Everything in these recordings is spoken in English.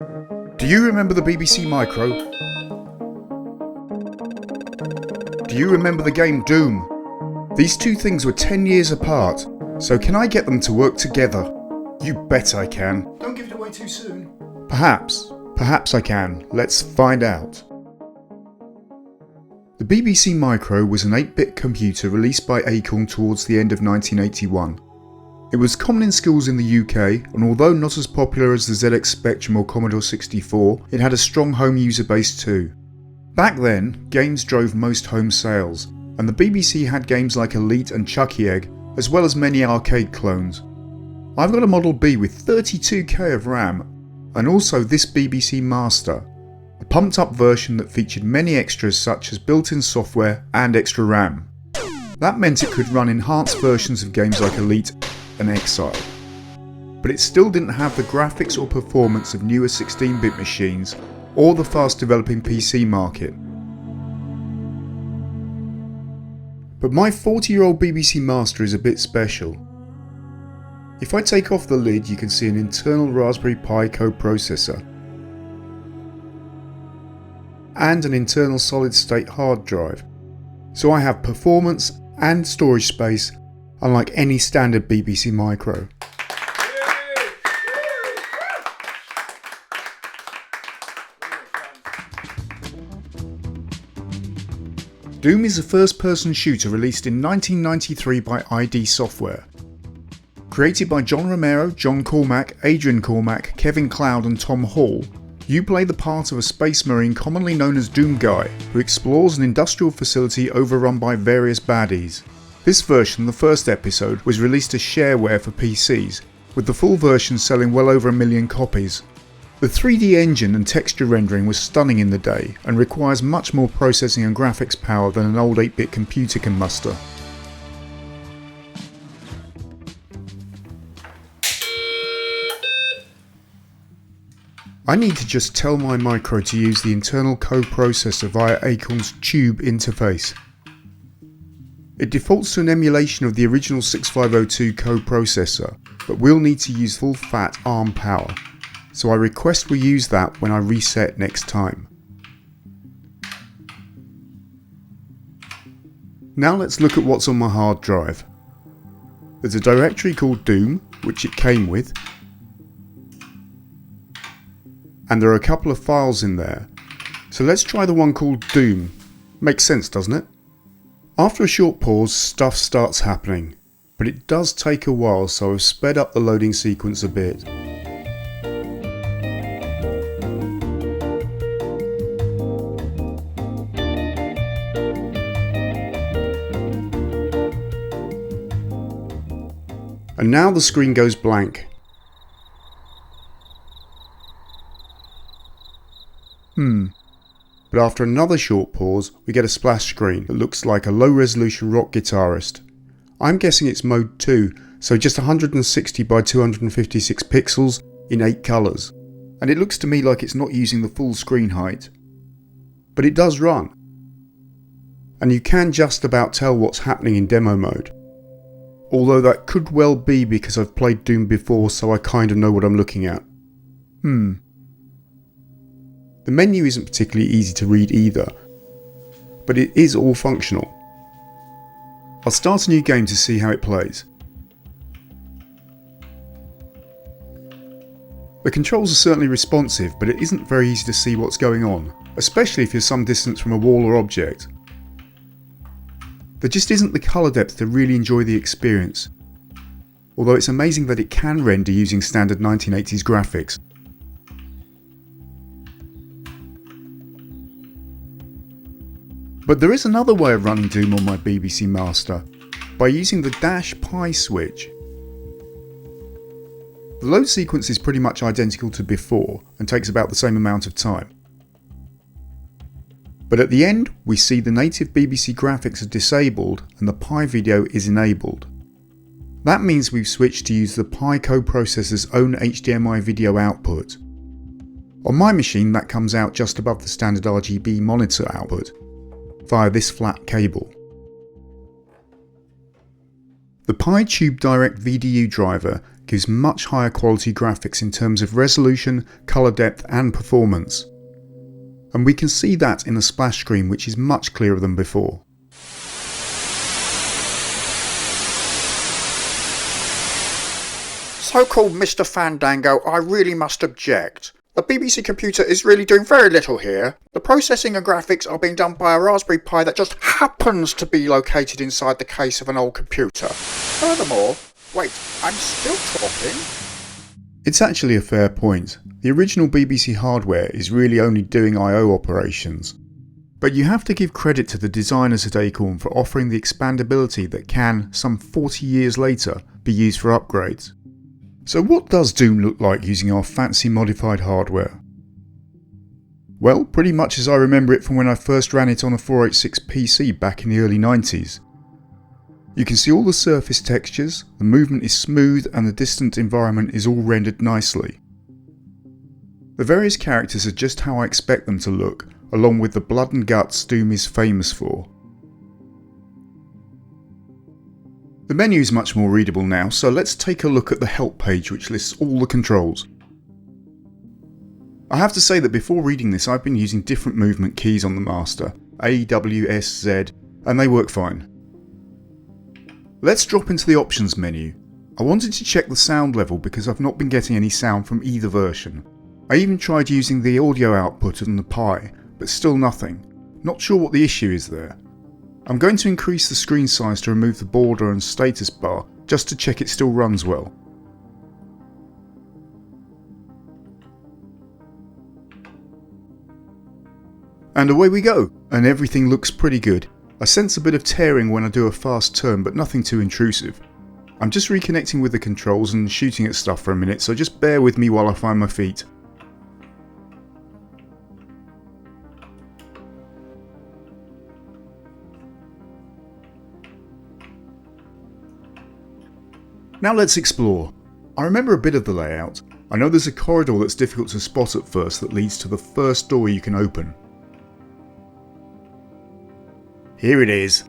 Do you remember the BBC Micro? Do you remember the game Doom? These two things were 10 years apart, so can I get them to work together? You bet I can. Don't give it away too soon. Perhaps I can. Let's find out. The BBC Micro was an 8-bit computer released by Acorn towards the end of 1981. It was common in schools in the UK, and although not as popular as the ZX Spectrum or Commodore 64, it had a strong home user base too. Back then, games drove most home sales, and the BBC had games like Elite and Chuckie Egg, as well as many arcade clones. I've got a Model B with 32k of RAM, and also this BBC Master, a pumped up version that featured many extras such as built-in software and extra RAM. That meant it could run enhanced versions of games like Elite and Exile. But it still didn't have the graphics or performance of newer 16-bit machines or the fast developing PC market. But my 40-year-old BBC Master is a bit special. If I take off the lid, you can see an internal Raspberry Pi coprocessor and an internal solid-state hard drive. So I have performance and storage space unlike any standard BBC Micro. Doom is a first-person shooter released in 1993 by A+F Software. Created by John Romero, John Cormack, Adrian Cormack, Kevin Cloud and Tom Hall, you play the part of a space marine commonly known as Doom Guy, who explores an industrial facility overrun by various baddies. This version, the first episode, was released as shareware for PCs, with the full version selling well over 1 million copies. The 3D engine and texture rendering was stunning in the day, and requires much more processing and graphics power than an old 8-bit computer can muster. I need to just tell my Micro to use the internal coprocessor via Acorn's Tube interface. It defaults to an emulation of the original 6502 coprocessor, but we'll need to use full-fat ARM power, so I request we use that when I reset next time. Now let's look at what's on my hard drive. There's a directory called Doom, which it came with, and there are a couple of files in there. So let's try the one called Doom. Makes sense, doesn't it? After a short pause, stuff starts happening, but it does take a while, so I've sped up the loading sequence a bit. And now the screen goes blank. But after another short pause, we get a splash screen that looks like a low-resolution rock guitarist. I'm guessing it's mode 2, so just 160 by 256 pixels in 8 colours, and it looks to me like it's not using the full screen height. But it does run, and you can just about tell what's happening in demo mode. Although that could well be because I've played Doom before, so I kind of know what I'm looking at. The menu isn't particularly easy to read either, but it is all functional. I'll start a new game to see how it plays. The controls are certainly responsive, but it isn't very easy to see what's going on, especially if you're some distance from a wall or object. There just isn't the colour depth to really enjoy the experience, although it's amazing that it can render using standard 1980s graphics. But there is another way of running Doom on my BBC Master, by using the -Pi switch. The load sequence is pretty much identical to before and takes about the same amount of time. But at the end, we see the native BBC graphics are disabled and the Pi video is enabled. That means we've switched to use the Pi coprocessor's own HDMI video output. On my machine, that comes out just above the standard RGB monitor output, via this flat cable. The Pi Tube Direct VDU driver gives much higher quality graphics in terms of resolution, colour depth and performance. And we can see that in the splash screen, which is much clearer than before. So-called Mr. Fandango, I really must object. The BBC computer is really doing very little here. The processing and graphics are being done by a Raspberry Pi that just happens to be located inside the case of an old computer. Furthermore, wait, I'm still talking? It's actually a fair point. The original BBC hardware is really only doing I/O operations. But you have to give credit to the designers at Acorn for offering the expandability that can, some 40 years later, be used for upgrades. So what does Doom look like using our fancy modified hardware? Well, pretty much as I remember it from when I first ran it on a 486 PC back in the early 90s. You can see all the surface textures, the movement is smooth and the distant environment is all rendered nicely. The various characters are just how I expect them to look, along with the blood and guts Doom is famous for. The menu is much more readable now, so let's take a look at the help page which lists all the controls. I have to say that before reading this I've been using different movement keys on the master, A, W, S, Z, and they work fine. Let's drop into the options menu. I wanted to check the sound level because I've not been getting any sound from either version. I even tried using the audio output on the Pi, but still nothing. Not sure what the issue is there. I'm going to increase the screen size to remove the border and status bar just to check it still runs well. And away we go, and everything looks pretty good. I sense a bit of tearing when I do a fast turn, but nothing too intrusive. I'm just reconnecting with the controls and shooting at stuff for a minute, so just bear with me while I find my feet. Now let's explore. I remember a bit of the layout. I know there's a corridor that's difficult to spot at first that leads to the first door you can open. Here it is.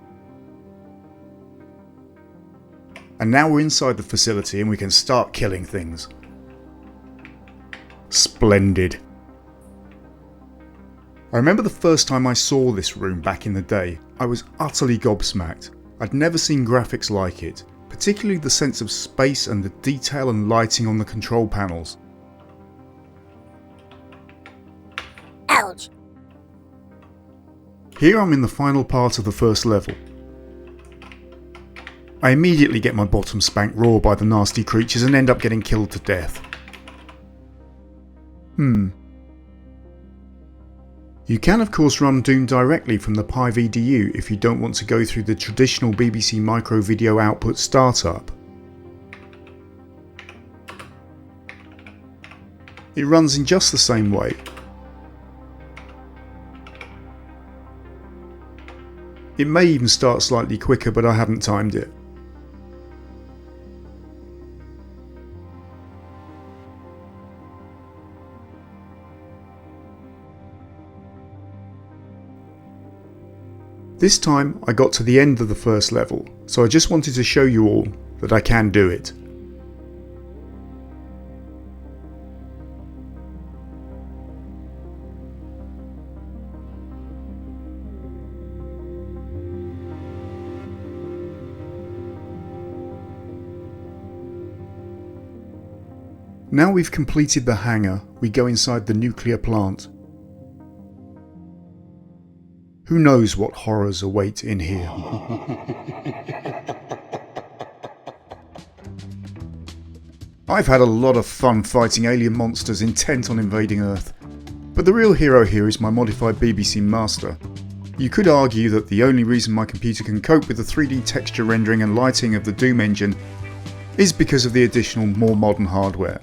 And now we're inside the facility and we can start killing things. Splendid. I remember the first time I saw this room back in the day. I was utterly gobsmacked. I'd never seen graphics like it. Particularly the sense of space and the detail and lighting on the control panels. Ouch! Here I'm in the final part of the first level. I immediately get my bottom spanked raw by the nasty creatures and end up getting killed to death. You can of course run Doom directly from the Pi VDU if you don't want to go through the traditional BBC micro video output startup. It runs in just the same way. It may even start slightly quicker, but I haven't timed it. This time I got to the end of the first level, so I just wanted to show you all that I can do it. Now we've completed the hangar, we go inside the nuclear plant. Who knows what horrors await in here? I've had a lot of fun fighting alien monsters intent on invading Earth, but the real hero here is my modified BBC Master. You could argue that the only reason my computer can cope with the 3D texture rendering and lighting of the Doom engine is because of the additional, more modern hardware.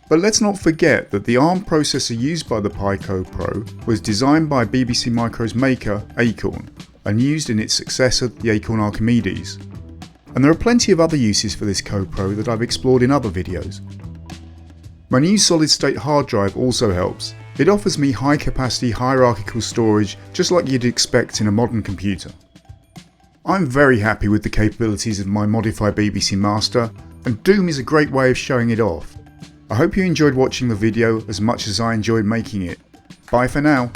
But let's not forget that the ARM processor used by the Pico Pro was designed by BBC Micro's maker, Acorn, and used in its successor, the Acorn Archimedes. And there are plenty of other uses for this CoPro that I've explored in other videos. My new solid-state hard drive also helps. It offers me high-capacity hierarchical storage just like you'd expect in a modern computer. I'm very happy with the capabilities of my modified BBC Master, and Doom is a great way of showing it off. I hope you enjoyed watching the video as much as I enjoyed making it. Bye for now.